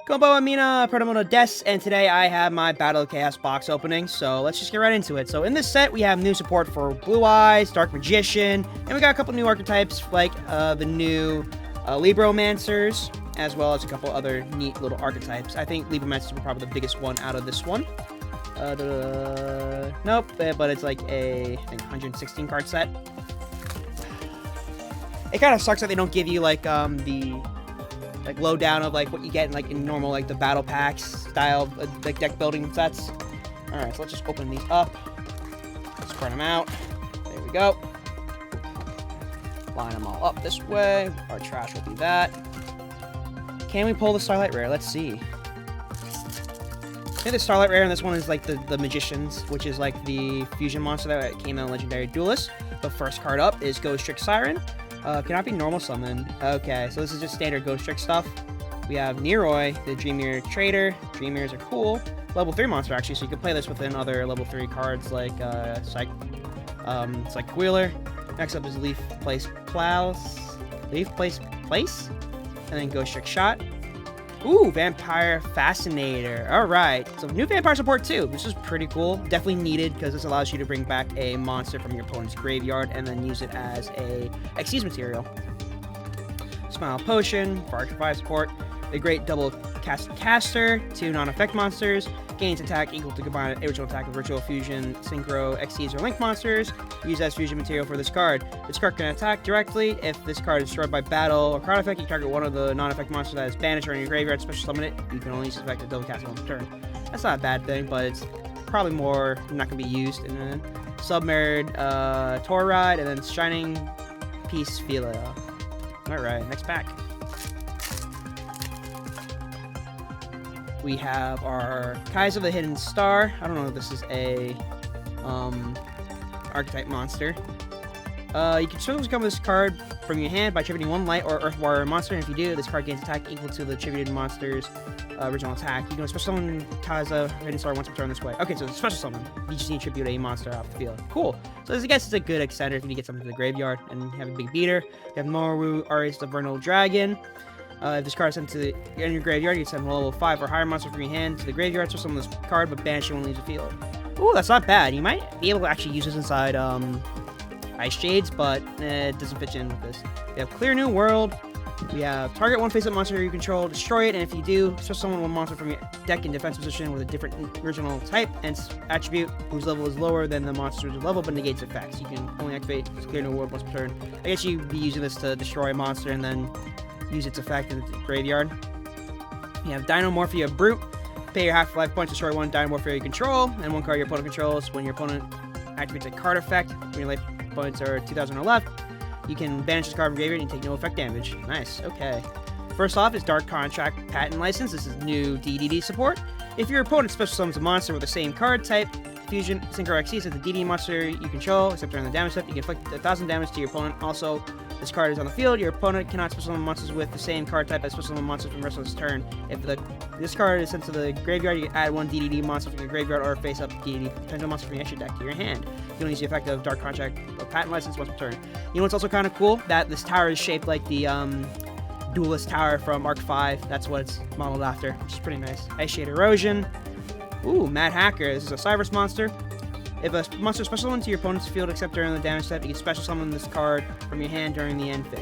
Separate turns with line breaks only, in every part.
Kombo Amina, Proto-moto Des, and today I have my Battle of Chaos box opening, so let's just get right into it. So in this set, we have new support for Blue Eyes, Dark Magician, and we got a couple new archetypes like the new Libromancers, as well as a couple other neat little archetypes. I think Libromancers were probably the biggest one out of this one. Nope, but it's like a, I think, 116 card set. It kind of sucks that they don't give you like the lowdown of like what you get in like in normal like the battle packs style like deck building sets. All right, so let's just open these up, spread them out. There we go. Line them all up this way. Our trash will be that. Can we pull the Starlight Rare? Let's see. I think the Starlight Rare in this one is like the Magicians, which is like the fusion monster that came out in Legendary Duelist. The first card up is Ghost Trick Siren. Cannot be normal summon. Okay, so this is just standard Ghost Trick stuff. We have Neroi, the Dream Mirror Trader. Dream Mirrors are cool. Level 3 monster, actually, so you can play this within other level 3 cards like Psych Wheeler. Next up is Leaf Place Plows. Leaf Place Place? And then Ghost Trick Shot. Ooh, Vampire Fascinator. Alright, so new Vampire support too. This is pretty cool. Definitely needed because this allows you to bring back a monster from your opponent's graveyard and then use it as a Xyz material. Smile Potion for Archer 5 support. A great double caster, 2 non-effect monsters. Gains attack equal to combined original attack of Ritual Fusion, Synchro, Xyz, or Link monsters. Use as fusion material for this card. This card can attack directly. If this card is destroyed by battle or card effect, you target one of the non-effect monsters that is banished or in your graveyard, special summon it. You can only use this effect to double cast it on the turn. That's not a bad thing, but it's probably more not going to be used. And then Submerged Tauride, and then Shining Peace Phila. Alright, next pack. We have our Kai's of the Hidden Star. I don't know if this is a archetype monster. You can special summon this card from your hand by tributing 1 Light or Earth Warrior monster, and if you do, this card gains attack equal to the tributed monster's original attack. You can special summon Kai's of the Hidden Star once per turn this way. Okay, so it's special summon. You just need to tribute a monster off the field. Cool. So I guess it's a good extender if you get something to the graveyard and have a big beater. You have Moru, Aries the Vernal Dragon. If this card is sent to in your graveyard, you can send a level 5 or higher monster from your hand to the graveyard, so summon this card, but banish it when it leaves the field. Ooh, that's not bad. You might be able to actually use this inside Ice Shades, but it doesn't fit in with this. We have Clear New World. We have target one face-up monster you control, destroy it, and if you do, special summon one monster from your deck in defense position with a different original type and attribute whose level is lower than the monster's level but negates effects. You can only activate Clear New World once per turn. I guess you'd be using this to destroy a monster and then use its effect in the graveyard. You have Dinomorphia Brute. Pay your half-life points to destroy one Dinomorphia you control, and one card your opponent controls. When your opponent activates a card effect, when your life points are 2,000 or less, you can banish this card from graveyard and take no effect damage. Nice, okay. First off is Dark Contract Patent License. This is new DDD support. If your opponent special summons a monster with the same card type, Fusion, Synchro Xyz is the DD monster you control, except during the damage step, you can inflict 1,000 damage to your opponent. Also, this card is on the field. Your opponent cannot special summon monsters with the same card type as special summon monsters from the rest of this turn. If this card is sent to the graveyard, you can add 1 DDD monster from your graveyard or face-up DDD potential monster from your extra deck to your hand. You can use the effect of Dark Contract or Patent License once per turn. You know what's also kind of cool? That this tower is shaped like the Duelist Tower from Arc 5. That's what it's modeled after, which is pretty nice. Ice Shade Erosion. Ooh, Mad Hacker. This is a Cyrus monster. If a monster is special summons to your opponent's field except during the damage step, you can special summon this card from your hand during the end phase.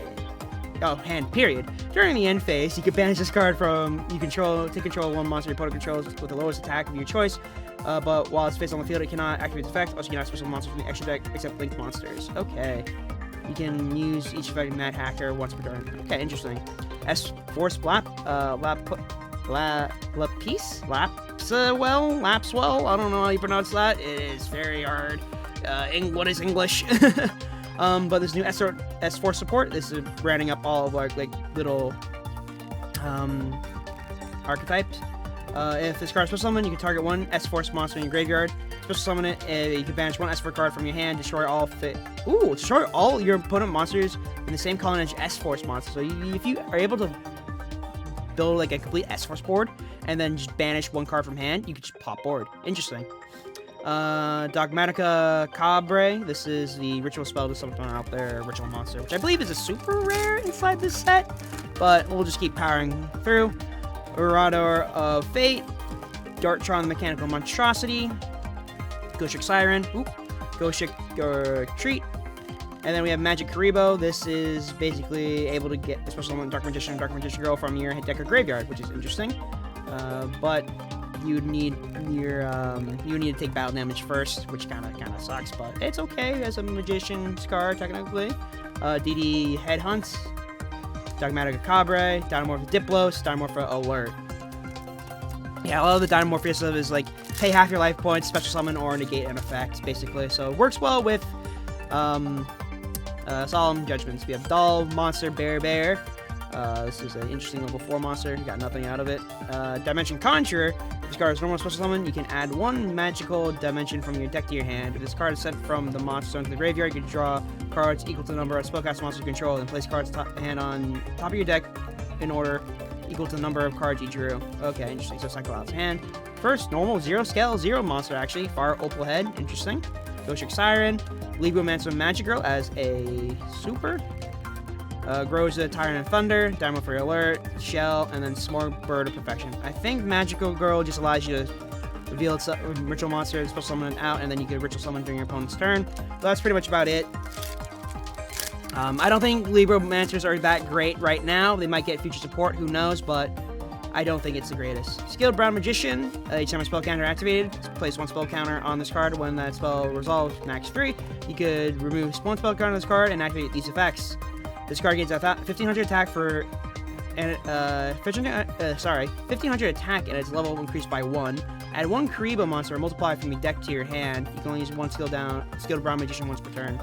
Oh, hand, period. During the end phase, you can banish this card from you control, take control of one monster your opponent controls with the lowest attack of your choice. But while it's faced on the field, it cannot activate its effect. Also, you cannot special monsters from the extra deck except Link monsters. Okay. You can use each effect of Mad Hacker once per turn. Okay, interesting. S-Force Lapswell, I don't know how you pronounce that. It is very hard. What is English? But this new S4 support, this is rounding up all of our like little archetypes. If this card is special summon, you can target 1 S-Force monster in your graveyard. Special summon it, you can banish 1 S4 card from your hand, destroy all destroy all your opponent monsters in the same color as S-Force monster. So if you are able to build like a complete S-Force board and then just banish 1 card from hand, you can just pop board. Interesting. Dogmatica Cabre. This is the ritual spell to summon out there, ritual monster, which I believe is a super rare inside this set, but we'll just keep powering through. Orador of Fate, Dartron the Mechanical Monstrosity, Ghostrick Siren, Ghostrick Treat, and then we have Magic Karibo. This is basically able to get a special summon Dark Magician Girl from your deck or graveyard, which is interesting. But you would need to take battle damage first, which kind of sucks, but it's okay as a Magician's card technically. DD Headhunt, Dogmatica Cabre, Dynamorph Diplos, Dynamorph Alert. Yeah, a lot of the Dynamorph stuff is like pay half your life points, special summon, or negate an effect, basically. So it works well with Solemn Judgments. We have Doll, Monster, Bear. This is an interesting level 4 monster. You got nothing out of it. Dimension Conjurer. If this card is normal special summon, you can add 1 magical dimension from your deck to your hand. If this card is sent from the monster zone to the graveyard, you can draw cards equal to the number of spellcast monsters you control, and place cards hand on top of your deck in order equal to the number of cards you drew. Okay, interesting. So cycle out its hand. First, normal 0 scale 0 monster, actually. Fire Opal Head. Interesting. Ghostrick Siren. Libromancer Magic Girl as a super. Grows the Tyrant of Thunder, Diamond for Alert, Shell, and then Smart Bird of Perfection. I think Magical Girl just allows you to reveal its ritual monster, special summon it out, and then you can ritual summon during your opponent's turn. So that's pretty much about it. I don't think Libromancers are that great right now. They might get future support, who knows, but I don't think it's the greatest. Skilled Brown Magician. Each time a spell counter activated, place 1 spell counter on this card. When that spell resolves max 3, you could remove 1 spell counter on this card and activate these effects. This card gains 1500 attack for, and 1500 attack, and its level increased by 1. Add 1 Karibo monster, multiply from your deck to your hand. You can only use 1 skilled Brown Magician once per turn.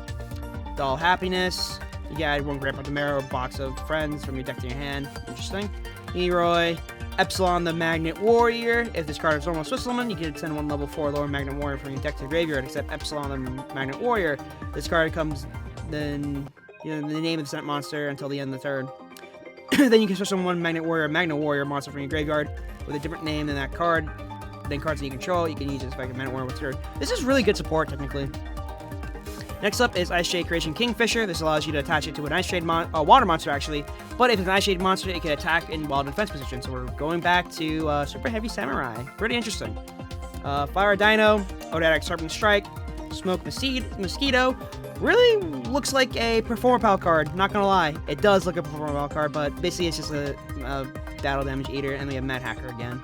Doll Happiness. You can add 1 Grandpa Demero box of friends from your deck to your hand. Interesting. Leroy. Epsilon the Magnet Warrior. If this card is normal Swiss summon, you can send 1 level 4 lower Magnet Warrior from your deck to the graveyard, except Epsilon the Magnet Warrior. This card comes then. The name of the sent monster until the end of the turn. Then you can switch on 1 Magnet Warrior monster from your graveyard with a different name than that card. Then cards that you control, you can use this effect of Magnet Warrior with turn. This is really good support, technically. Next up is Ice Shade Creation Kingfisher. This allows you to attach it to an Ice Shade water monster, actually. But if it's an Ice Shade monster, it can attack in wild defense position. So we're going back to Super Heavy Samurai. Pretty interesting. Fire Dino, Odatic Serpent Strike, Smoke Mosquito. Really looks like a Performer Pal card, not gonna lie. It does look like a Performer Pal card, but basically it's just a battle damage eater, and we have Mad Hacker again.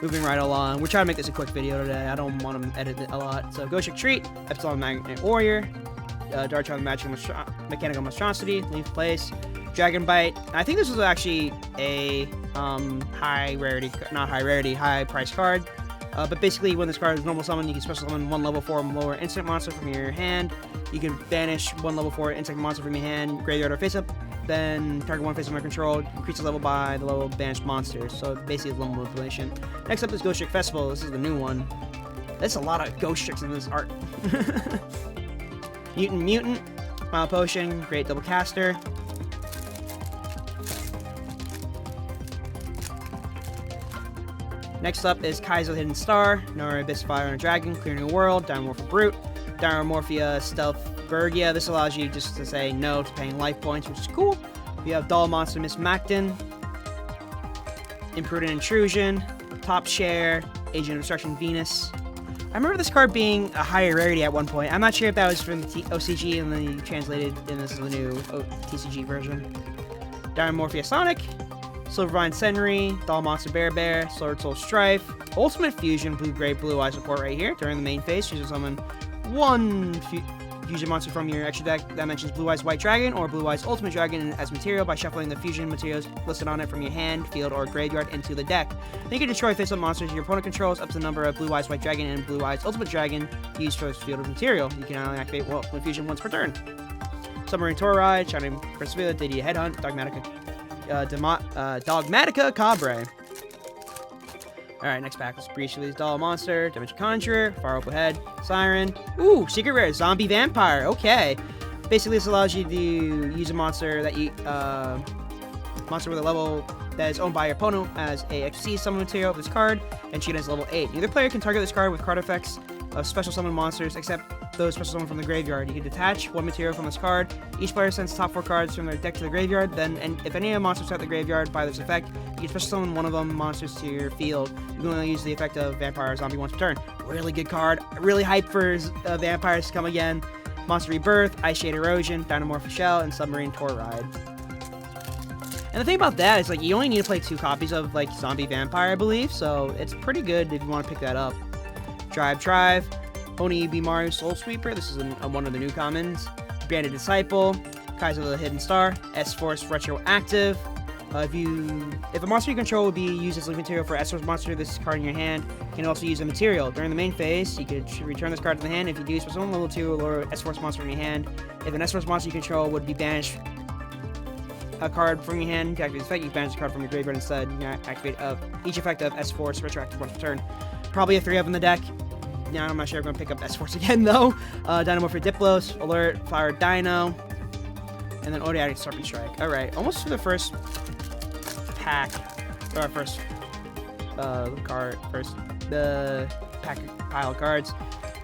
Moving right along. We're trying to make this a quick video today. I don't want to edit it a lot. So Ghostrick Treat, Epsilon Magnet Warrior, Dartron Mechanical Monstrosity, Leaf Place, Dragon Bite. I think this was actually a high price card. But basically, when this card is normal summon, you can special summon 1 level 4 lower instant monster from your hand. You can banish 1 level 4 insect monster from your hand, graveyard or face up. Then target 1 face under control, increase the level by the level of banished monsters. So basically, it's level manipulation. Next up is Ghostrick Festival. This is the new one. There's a lot of Ghostricks in this art. Mutant, Mild Potion, Great Double Caster. Next up is Kaizo Hidden Star, Nora Abyss Fire and Dragon, Clearing a World, Dynamorpha Brute, Dynamorphia Stealth Bergia. This allows you just to say no to paying life points, which is cool. We have Doll Monster Miss Macton, Imprudent Intrusion, Top Share, Agent of Destruction Venus. I remember this card being a higher rarity at one point. I'm not sure if that was from the OCG and then you translated, and this is the new TCG version. Dynamorphia Sonic, Silvervine Senri, Doll Monster Bear, Sword Soul Strife, Ultimate Fusion, Blue Eye support right here. During the main phase, choose to summon 1 fusion monster from your extra deck that mentions Blue Eyes White Dragon or Blue Eyes Ultimate Dragon as material by shuffling the fusion materials listed on it from your hand, field, or graveyard into the deck. Then you can destroy face-up monsters your opponent controls up to the number of Blue Eyes White Dragon and Blue Eyes Ultimate Dragon used for this field of material. You can only activate one fusion once per turn. Submarine Taurai, Shining Persevere, DD Headhunt, Dogmatica Cabre. Alright, next pack. Let's breach these Doll Monster, Dimension Conjurer, Fire Opal Head, Siren. Ooh, Secret Rare, Zombie Vampire. Okay. Basically, this allows you to use a monster that you, monster with a level that is owned by your opponent as a XC summon material of this card, and she is level 8. Neither player can target this card with card effects of special summon monsters, except those special summon from the graveyard. You can detach one material from this card. Each player sends top 4 cards from their deck to the graveyard. Then, if any of the monsters at the graveyard by this effect, you can special summon one of them monsters to your field. You can only use the effect of Vampire or Zombie once per turn. Really good card. Really hyped for Vampires to come again. Monster Rebirth, Ice Shade Erosion, Dynamorphic Shell, and Submarine Tour Ride. And the thing about that is, like, you only need to play 2 copies of, like, Zombie Vampire, I believe, so it's pretty good if you want to pick that up. Drive, Oni Bimaru Soul Sweeper, this is one of the new commons. Branded Disciple, Kaiser the Hidden Star, S-Force Retroactive. If a monster you control would be used as link material for S-Force monster, this card in your hand, you can also use a material. During the main phase, you could return this card to the hand. If you do, special level 2 or lower S-Force monster in your hand. If an S-Force monster you control would be banished a card from your hand to activate this effect, you banish a card from your graveyard instead. You can activate each effect of S-Force Retroactive once per turn. Probably a 3 of them in the deck. Now I'm not sure I'm going to pick up S-Force again, though. Dynamorphic Diplos, Alert, Fire Dino, and then Odiatic Serpent Strike. Alright, almost for the first pack, or our first the pack pile of cards.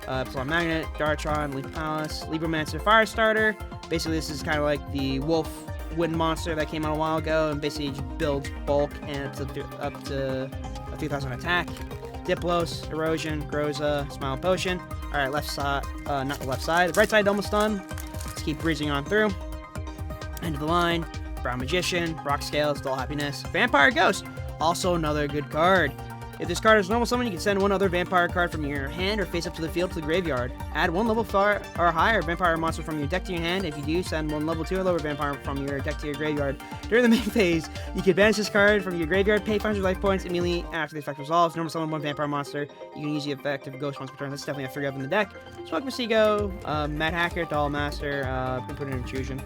Epsilon Magnet, Dartron, Leaf Palace, Libromancer Firestarter. Basically, this is kind of like the Wolf Wind monster that came out a while ago, and basically you just build bulk and up to a 3,000 attack. Diplos, Erosion, Groza, Smile Potion. Alright, left side, not the left side, the right side almost done. Let's keep breezing on through. End of the line. Brown Magician, Rock Scales, Dull Happiness, Vampire Ghost, also another good card. If this card is normal summon, you can send one other Vampire card from your hand or face up to the field to the graveyard. Add 1 level 4 or higher Vampire monster from your deck to your hand. If you do, send 1 level 2 or lower Vampire from your deck to your graveyard. During the main phase, you can banish this card from your graveyard, pay 500 life points immediately after the effect resolves. Normal summon 1 Vampire monster. You can use the effect of Ghost once per turn. That's definitely a 3 of in the deck. Smoke Masigo, Mad Hacker, Doll Master, put in Intrusion.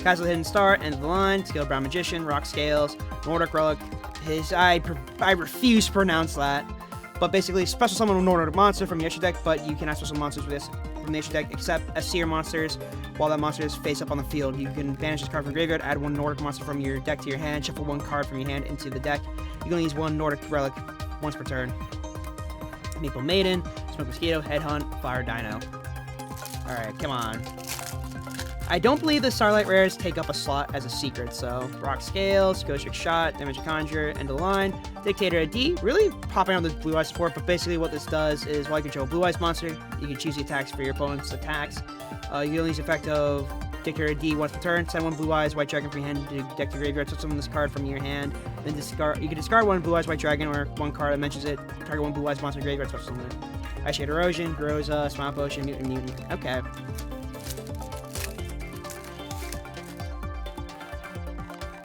Castle Hidden Star, End of the Line, Skilled Brown Magician, Rock Scales, Nordic Relic. I refuse to pronounce that. But basically, special summon a Nordic monster from your extra deck, but you cannot special monsters with this from the extra deck except S-tier monsters. While that monster is face up on the field, you can banish this card from the graveyard, add 1 Nordic monster from your deck to your hand, shuffle 1 card from your hand into the deck. You can only use 1 Nordic Relic once per turn. Maple Maiden, Smoke Mosquito, Headhunt, Fire Dino. Alright, come on. I don't believe the Starlight Rares take up a slot as a secret, so Rock Scales, Ghost Trick Shot, Damage Conjure, End of the Line, Dictator D, really popping on this Blue Eyes support, but basically what this does is while you control Blue Eyes monster, you can choose the attacks for your opponent's attacks. You can use the effect of Dictator D once per turn, send 1 Blue Eyes White Dragon from your hand to deck to graveyard, so summon this card from your hand, then discard. You can discard 1 Blue Eyes White Dragon or 1 card that mentions it, target 1 Blue Eyes monster graveyard, special summon it. Ice Shade Erosion, Groza, Smile Potion, Mutant. Okay.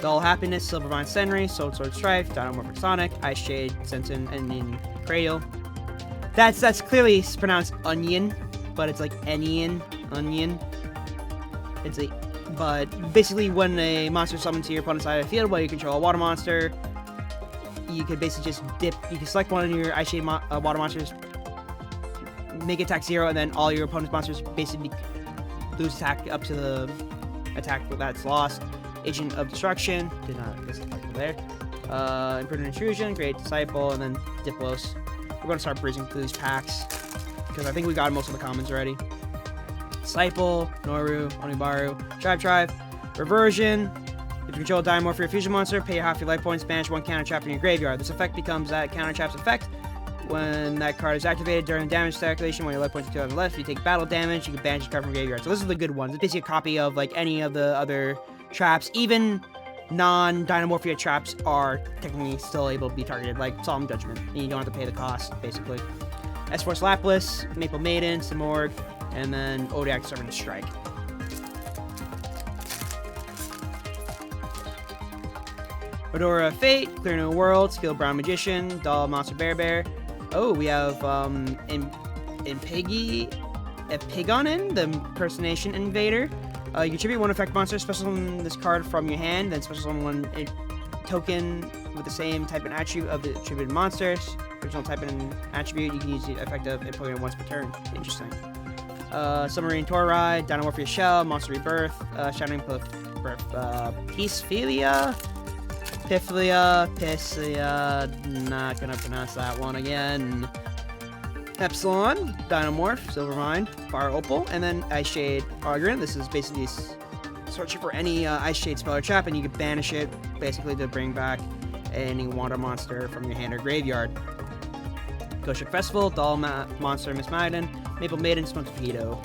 Dull Happiness, Silvervine Senri, Sword Strife, Dynamorphic Sonic, Ice Shade, Sensen, Onion, Cradle. That's clearly pronounced onion, but it's like onion. It's a, but basically when a monster summons to your opponent's side of the field while you control a water monster, you could basically just you can select one of your Ice Shade water monsters, make attack 0, and then all your opponent's monsters basically lose attack up to the attack that's lost. Agent of Destruction, did not miss the there. Imprudent Intrusion, Great Disciple, and then Diplos. We're going to start breezing through these packs because I think we got most of the commons already. Disciple, Noru, Onibaru, Tribe, Reversion. If you control a Dynamorphic Fusion monster, pay half your life points, banish 1 counter trap in your graveyard. This effect becomes that counter trap's effect when that card is activated during damage calculation. When your life points are 2,000 left, if you take battle damage, you can banish the card from graveyard. So this is the good ones. It's basically a copy of like any of the other traps. Even non-Dynamorphia traps are technically still able to be targeted, like Solemn Judgment, and you don't have to pay the cost, basically. S-Force Laplace, Maple Maiden, Simorg, and then Odiac Serpent Strike. Fedora Fate, Clear New World, Skilled Brown Magician, Doll Monster Bear. Oh, we have Epigonin, the Impersonation Invader. You can tribute 1 effect monster, special summon this card from your hand, then special summon 1 token with the same type and attribute of the attributed monsters. Original type and attribute, you can use the effect of Epigonin once per turn. Interesting. Submarine Tour Ride, Dynamorphia Shell, Monster Rebirth, Shining Peacephilia, Pithia, not gonna pronounce that one again. Epsilon, Dynamorph, Silvermine, Fire Opal, and then Ice Shade Argrin. This is basically searching for any Ice Shade spell or trap, and you can banish it, basically to bring back any water monster from your hand or graveyard. Goshik Festival, Doll Monster, Miss Magden, Maple Maiden, Smoke Torpedo.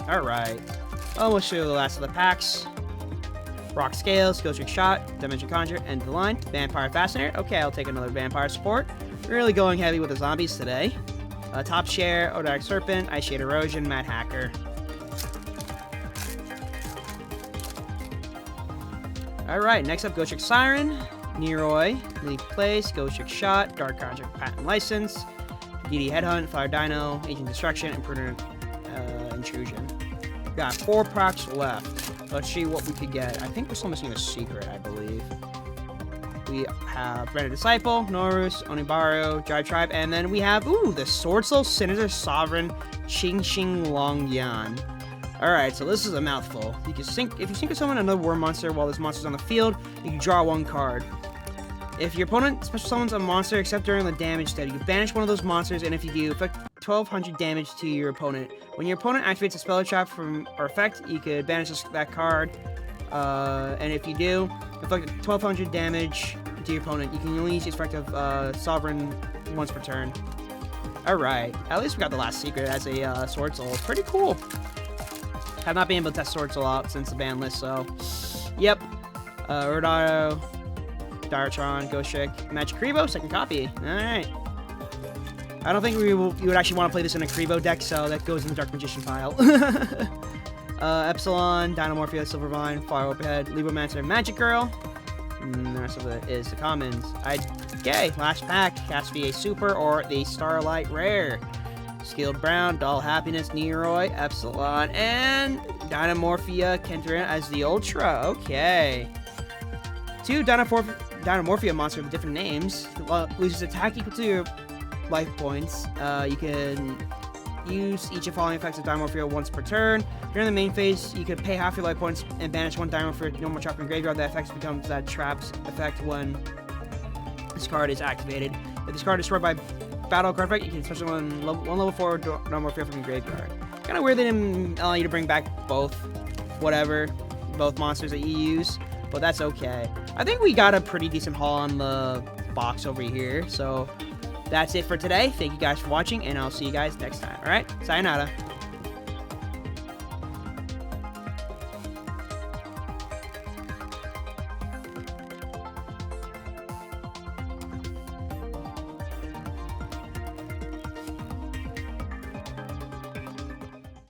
Alright. Oh, we'll show you the last of the packs. Rock Scales, Ghost Trick Shot, Dimension Conjure, End of the Line, Vampire Fascinator. Okay, I'll take another Vampire support. Really going heavy with the zombies today. Top Share, Odark Serpent, Ice Shade Erosion, Mad Hacker. Alright, next up, Ghost Trick Siren, Neroi, League Place, Ghost Trick Shot, Dark Conjure Patent License, DD Headhunt, Fire Dino, Agent Destruction, and Prudent Intrusion. Got 4 packs left. Let's see what we could get. I think we're still missing a secret, I believe. We have Branded Disciple, Norus, Onibaru, Drive Tribe, and then we have, the Sword Soul Sinister Sovereign, Xing Long Yan. Alright, so this is a mouthful. You can if you sync or summon another war monster while this monster's on the field, you can draw 1 card. If your opponent special summons a monster except during the damage step, you can banish one of those monsters, and if you do, affect 1200 damage to your opponent. When your opponent activates a spell or trap from or effect, you could banish that card. And if you do, inflict 1200 damage to your opponent. You can only use the effect of Sovereign once per turn. Alright, at least we got the last secret as a Sword Soul. Pretty cool. Have not been able to test Sword Soul out since the ban list, so... Yep. Rodaro, Diratron, Ghost Trick, Magic Kribo, second copy. Alright. I don't think you would actually want to play this in a Kribo deck, so that goes in the Dark Magician pile. Epsilon, Dynamorphia, Silvervine, Fire Overhead, Libromancer, Magic Girl. And the rest of it is the commons. Okay, last pack. Has to be a super or the Starlight Rare. Skilled Brown, Doll Happiness, Neroi, Epsilon, and Dynamorphia Kenteran as the Ultra. Okay. 2 Dynamorphia monsters with different names. Loses attack equal to your life points. You can use each of the following effects of Dynamorphia once per turn. During the main phase, you can pay half your life points and banish 1 Dynamorphia normal trap in graveyard. That effect becomes that trap's effect when this card is activated. If this card is destroyed by battle card effect, you can special one level 4 Dynamorphia from your graveyard. Kind of weird they didn't allow you to bring back both monsters that you use, but that's okay. I think we got a pretty decent haul on the box over here, so that's it for today. Thank you guys for watching, and I'll see you guys next time. Alright, sayonara.